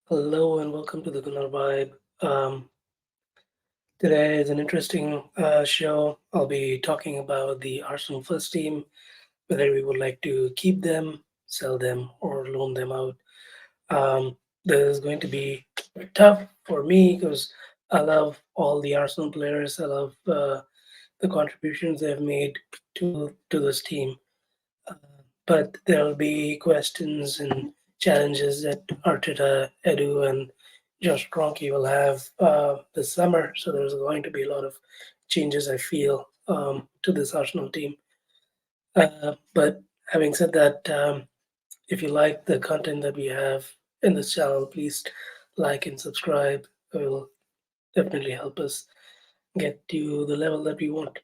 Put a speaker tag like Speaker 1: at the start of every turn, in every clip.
Speaker 1: Hello and welcome to the Gunnar Vibe. Um, Today is an interesting show. I'll be talking about the Arsenal first team, whether we would like to keep them, sell them, or loan them out. Um, this is going to be tough for me because I love all the Arsenal players. I love the contributions they've made to this team. Uh, but there will be questions and challenges that Arteta, Edu, and Josh Kroenke will have this summer. So there's going to be a lot of changes, I feel, to this Arsenal team. But having said that, if you like the content that we have in this channel, please like and subscribe. It will definitely help us get to the level that we want.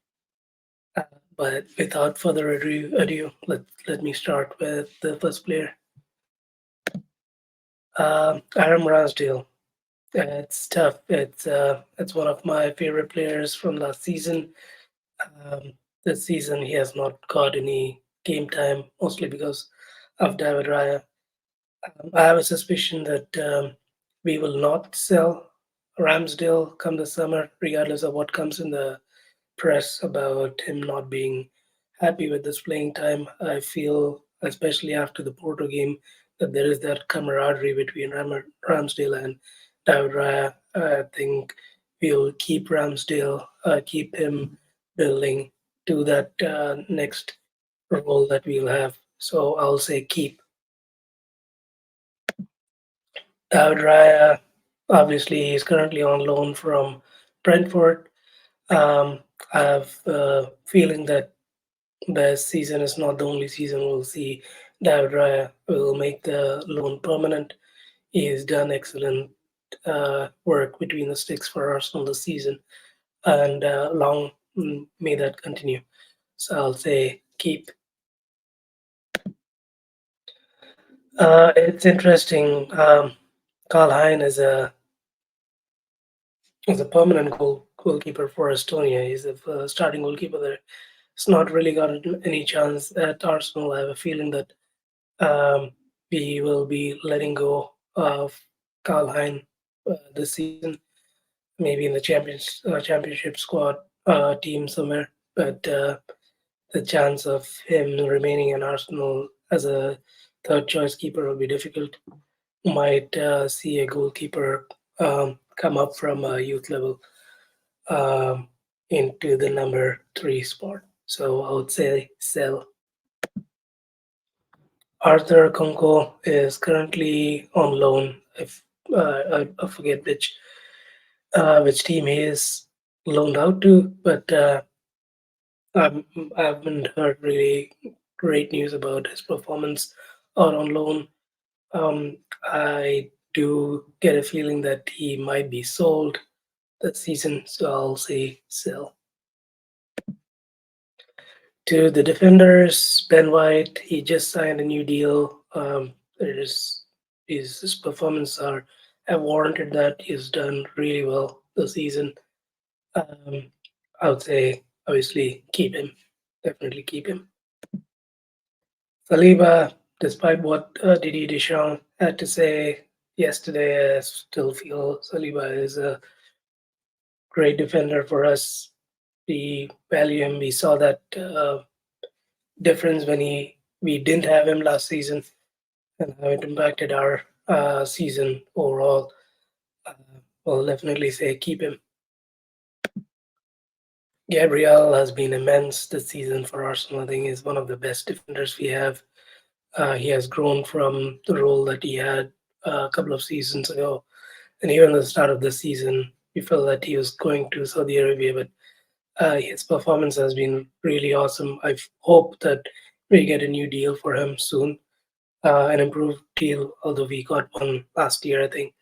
Speaker 1: Uh, but without further ado, let me start with the first player. Aaron Ramsdale. It's tough. It's one of my favorite players from last season. Um, this season he has not got any game time, mostly because of David Raya. I have a suspicion that we will not sell Ramsdale come the summer, regardless of what comes in the press about him not being happy with this playing time. I feel, especially after the Porto game, that there is that camaraderie between Ramsdale and David Raya. I think we'll keep Ramsdale, keep him building to that next role that we'll have. So I'll say keep. David Raya, obviously, is currently on loan from Brentford. Um, I have a feeling that this season is not the only season we'll see David Raya will make the loan permanent. He has done excellent work between the sticks for Arsenal this season, and long may that continue. So I'll say keep. It's interesting. Karl Hein is a permanent goalkeeper for Estonia. He's the starting goalkeeper there. It's not really got any chance at Arsenal. I have a feeling that um, we will be letting go of Karl Hein this season, maybe in the championship squad team somewhere. But the chance of him remaining in Arsenal as a third choice keeper will be difficult. Might see a goalkeeper come up from a youth level um, into the number three spot. So I would say sell. Arthur Conco is currently on loan. If I forget which team he is loaned out to, but I haven't heard really great news about his performance out on loan. I do get a feeling that he might be sold this season, so I'll say sell. To the defenders, Ben White, he just signed a new deal. It is his performance are have warranted that. He's done really well this season. Um, I would say obviously keep him, definitely keep him. Saliba, despite what Didier Deschamps had to say yesterday, I still feel Saliba is a great defender for us. We value him. We saw that difference when we didn't have him last season and how it impacted our season overall. Uh, we'll definitely say keep him. Gabriel has been immense this season for Arsenal. I think he's one of the best defenders we have. He has grown from the role that he had a couple of seasons ago. And even at the start of the season, we felt that he was going to Saudi Arabia, but his performance has been really awesome. I hope that we get a new deal for him soon, an improved deal, although we got one last year, I think.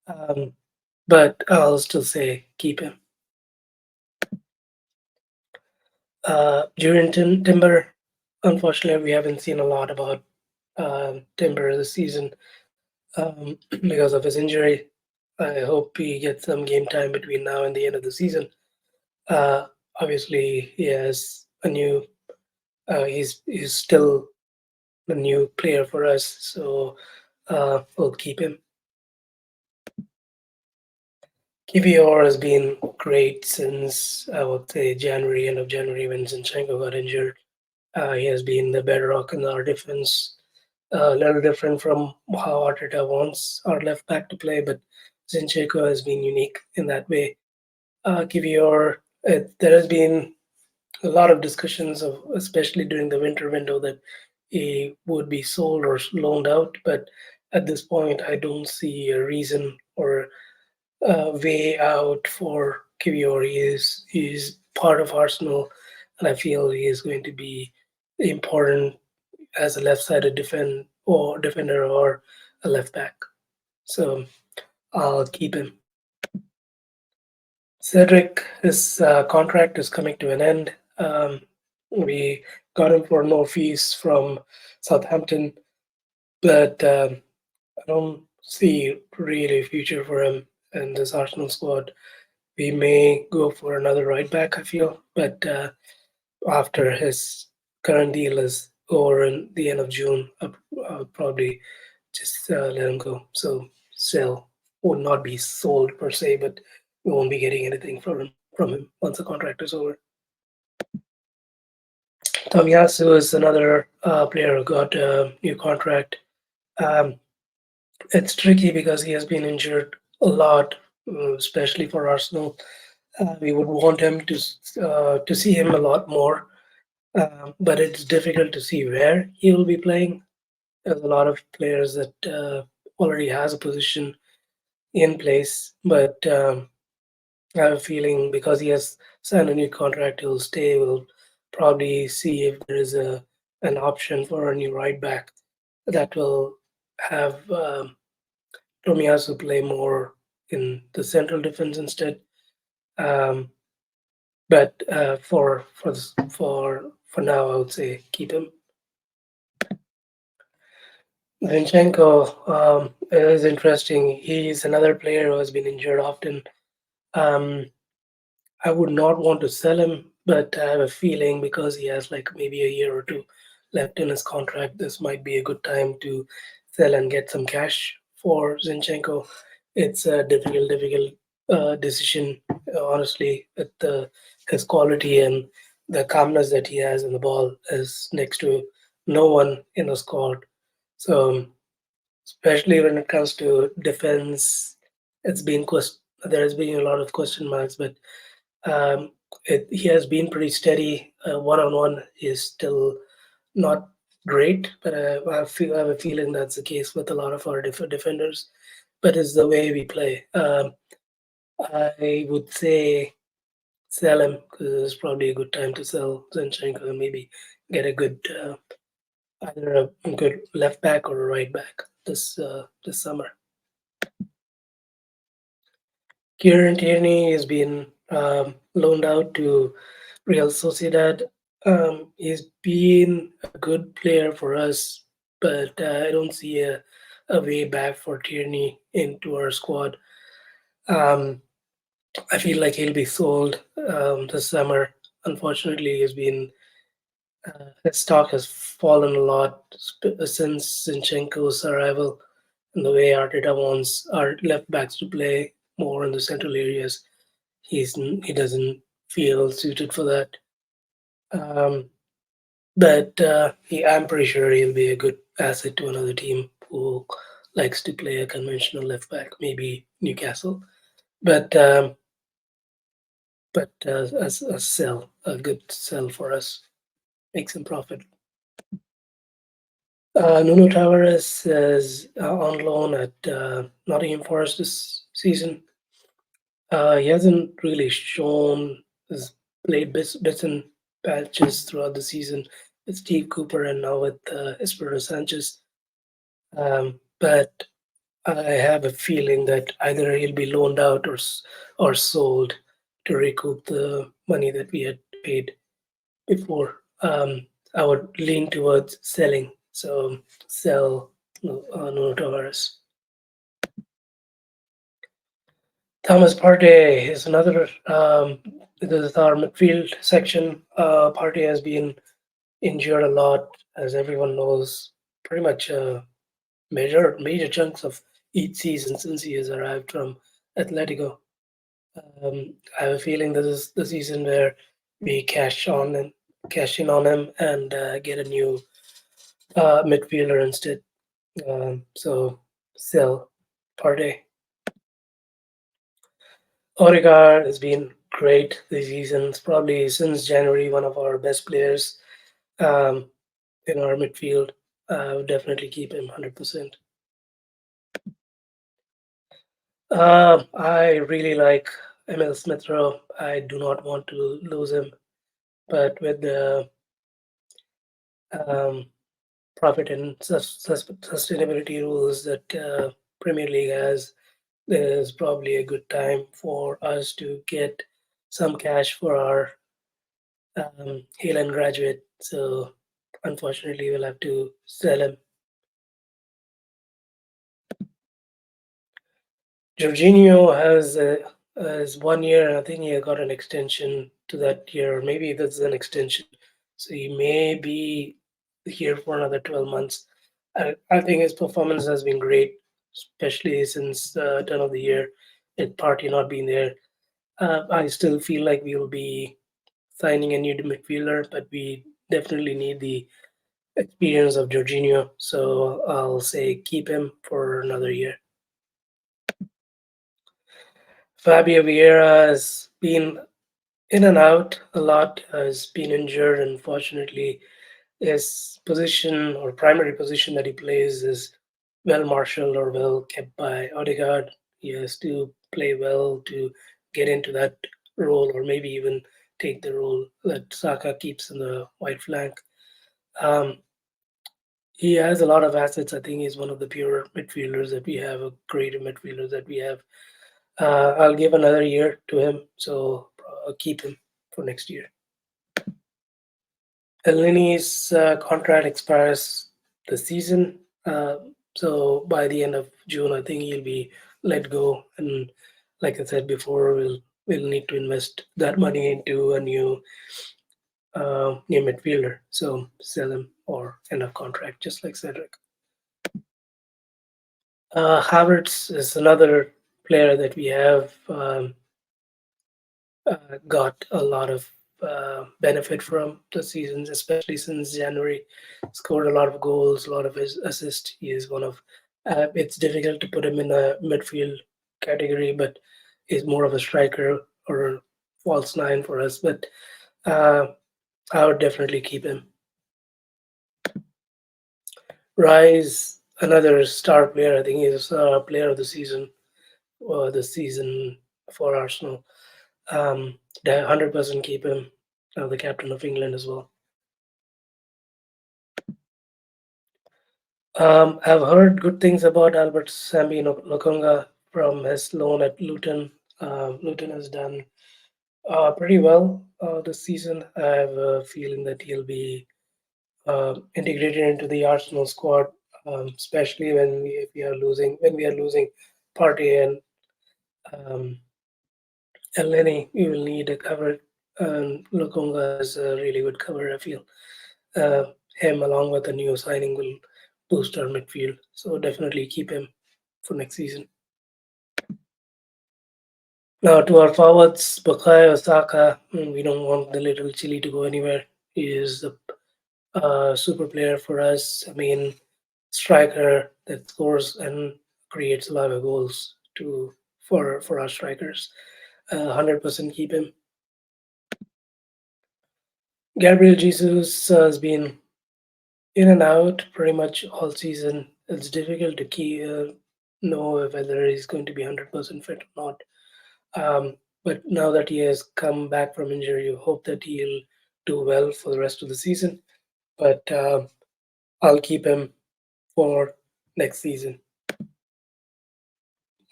Speaker 1: Um, but I'll still say keep him. During Timber, unfortunately, we haven't seen a lot about Timber this season because of his injury. I hope he gets some game time between now and the end of the season. Uh, Obviously, he has a new. He's still a new player for us, so we'll keep him. Kivior has been great since I would say January, end of January when Zinchenko got injured. He has been the bedrock in our defense. A little different from how Arteta wants our left back to play, but Zinchenko has been unique in that way. Kivior, there has been a lot of discussions of, especially during the winter window, that he would be sold or loaned out. But at this point, I don't see a reason or way out for Kivior. He is part of Arsenal, and I feel he is going to be important as a left-sided defender or a left back. So I'll keep him. Cedric, his contract is coming to an end. We got him for no fees from Southampton, but I don't see really a future for him in this Arsenal squad. We may go for another right back, I feel, but after his current deal is over in the end of June, I'll probably just let him go. So sell would not be sold per se, but we won't be getting anything from him once the contract is over. Tomiyasu is another player who got a new contract. Um, it's tricky because he has been injured a lot, especially for Arsenal. We would want him to see him a lot more, but it's difficult to see where he will be playing. There's a lot of players that already has a position in place, but I have a feeling because he has signed a new contract, he'll stay. We'll probably see if there is a an option for a new right back that will have Tomiyasu play more in the central defense instead. Um, but for now, I would say keep him. Zinchenko is interesting. He's another player who has been injured often. Um, I would not want to sell him, but I have a feeling because he has like maybe a year or two left in his contract, this might be a good time to sell and get some cash for Zinchenko. It's a difficult decision, honestly. With his quality and the calmness that he has in the ball is next to no one in the squad. So, especially when it comes to defense, it's been there has been a lot of question marks, but um, he has been pretty steady. One on one is still not great, but I have a feeling that's the case with a lot of our defenders. But it's the way we play. I would say sell him because it's probably a good time to sell Zinchenko and maybe get a good either a good left back or a right back this summer. Kieran Tierney has been loaned out to Real Sociedad. He's been a good player for us, but I don't see a way back for Tierney into our squad. Um, I feel like he'll be sold this summer. Unfortunately, his stock has fallen a lot since Zinchenko's arrival, and the way Arteta wants our left backs to play more in the central areas. He doesn't feel suited for that. Um, but I'm pretty sure he'll be a good asset to another team who likes to play a conventional left back, maybe Newcastle. But as a sell, a good sell for us, make some profit. Nuno Tavares is on loan at Nottingham Forest this season. He hasn't really shown his played bits and patches throughout the season with Steve Cooper and now with Espirito Sanchez. But I have a feeling that either he'll be loaned out or sold to recoup the money that we had paid before. I would lean towards selling. So sell Nuno Tavares. Thomas Partey is another. This is our midfield section. Partey has been injured a lot, as everyone knows. Pretty much major chunks of each season since he has arrived from Atletico. I have a feeling this is the season where we cash in on him, and get a new midfielder instead. So sell Partey. Odegaard has been great this season. It's probably since January one of our best players um, in our midfield. I would definitely keep him 100%. I really like Emil Smith Rowe. I do not want to lose him, but with the um, profit and sustainability rules that Premier League has, there's probably a good time for us to get some cash for our Haaland graduate. So unfortunately, we'll have to sell him. Jorginho has 1 year. I think he got an extension to that year, or maybe that's an extension. So he may be here for another 12 months. I think his performance has been great, especially since the turn of the year, with Party not being there. I still feel like we will be signing a new midfielder, but we definitely need the experience of Jorginho. So I'll say keep him for another year. Fabio Vieira has been in and out a lot, has been injured. Unfortunately, his position or primary position that he plays is well marshaled or well kept by Odegaard. He has to play well to get into that role, or maybe even take the role that Saka keeps in the white flank. Um, he has a lot of assets. I think he's one of the pure midfielders that we have, a great midfielders that we have. I'll give another year to him, so I'll keep him for next year. Elneni's contract expires this season, so by the end of June, I think he'll be let go. And like I said before, we'll need to invest that money into a new midfielder. So sell him or end of contract, just like Cedric. Havertz is another player that we have. Got a lot of benefit from the seasons, especially since January. Scored a lot of goals, a lot of his assists. He is one of. It's difficult to put him in a midfield category, but he's more of a striker or a false nine for us. But uh, I would definitely keep him. Rise, another star player. I think he's player of the season. The season for Arsenal. 100% keep him. The captain of England as well. I've heard good things about Albert Sambi Lokonga from his loan at Luton. Luton has done pretty well this season. I have a feeling that he'll be integrated into the Arsenal squad, especially if we are losing Partey and um, Elneny. We will need a cover. Lokonga is a really good cover. I feel him along with a new signing will boost our midfield. So definitely keep him for next season. Now to our forwards, Bukayo Saka. We don't want the little Chile to go anywhere. He is a super player for us. I mean, striker that scores and creates a lot of goals for our strikers. 100% keep him. Gabriel Jesus has been in and out pretty much all season. It's difficult to know whether he's going to be 100% fit or not. But now that he has come back from injury, you hope that he'll do well for the rest of the season. But I'll keep him for next season.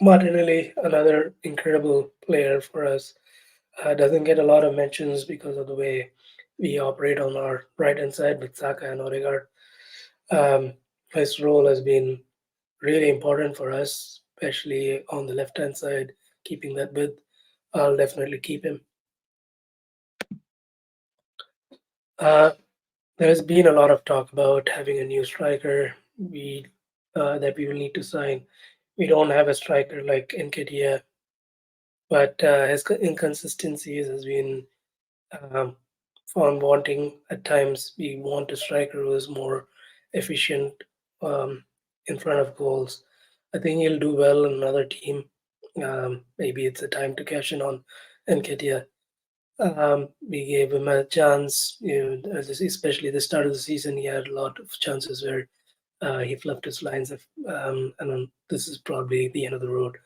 Speaker 1: Martinelli, another incredible player for us, doesn't get a lot of mentions because of the way we operate on our right hand side with Saka and Odegaard. Um, his role has been really important for us, especially on the left hand side, keeping that width. I'll definitely keep him. Uh, There's been a lot of talk about having a new striker that we will need to sign. We don't have a striker like Nketiah. but his inconsistencies has been um, found wanting at times. We want a striker who is more efficient um, in front of goals. I think he'll do well in another team. Maybe it's a time to cash in on Nketiah. We gave him a chance, especially the start of the season. He had a lot of chances where he fluffed his lines. And this is probably the end of the road.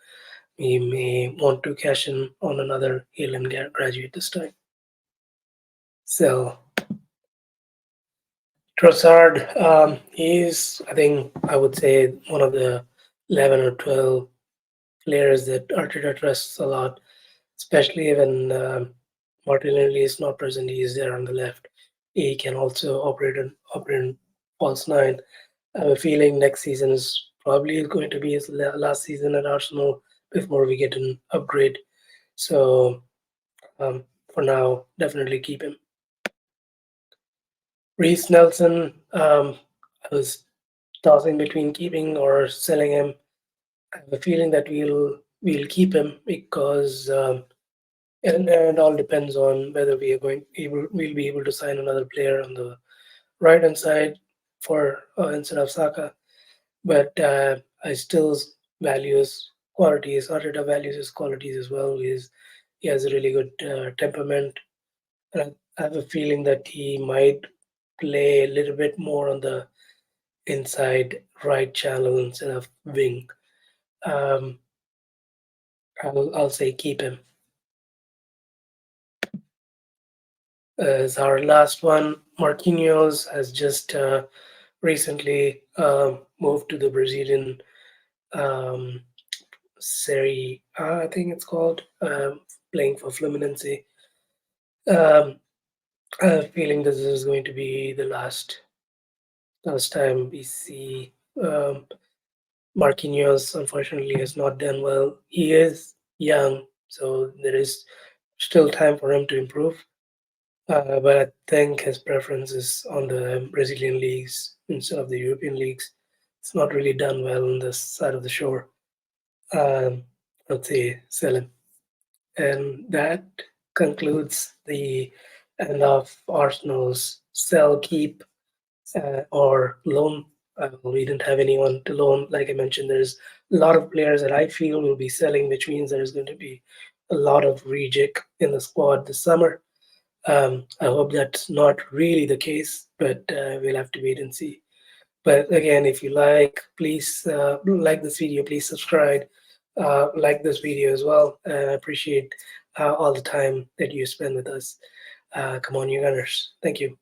Speaker 1: We may want to cash in on another Haaland graduate this time. So Trossard, he's, I think, I would say one of the 11 or 12 players that Arteta trusts a lot, especially when Martinelli is not present. He is there on the left. He can also operate in false nine. I have a feeling next season is probably going to be his last season at Arsenal before we get an upgrade. So for now, definitely keep him. Reece Nelson, I was tossing between keeping or selling him. I have a feeling that we'll keep him because and it all depends on whether we'll be able to sign another player on the right hand side for instead of Saka. But I still value his qualities. Arteta values his qualities as well. He has a really good temperament, and I have a feeling that he might play a little bit more on the inside right channel instead of wing. Um, I'll say keep him. As our last one, Marquinhos has just recently moved to the Brazilian um, Serie A, I think it's called, playing for Fluminense. Um, I have a feeling this is going to be the last time we see Marquinhos. Unfortunately, has not done well. He is young, so there is still time for him to improve. But I think his preference is on the Brazilian leagues instead of the European leagues. It's not really done well on this side of the shore. Um, I'd say sell him. And that concludes the end of Arsenal's sell, keep, or loan. We didn't have anyone to loan. Like I mentioned, there's a lot of players that I feel will be selling, which means there's going to be a lot of rejig in the squad this summer. I hope that's not really the case, but we'll have to wait and see. But again, if you like, please like this video, please subscribe, like this video as well. I appreciate all the time that you spend with us. Come on, you gunners. Thank you.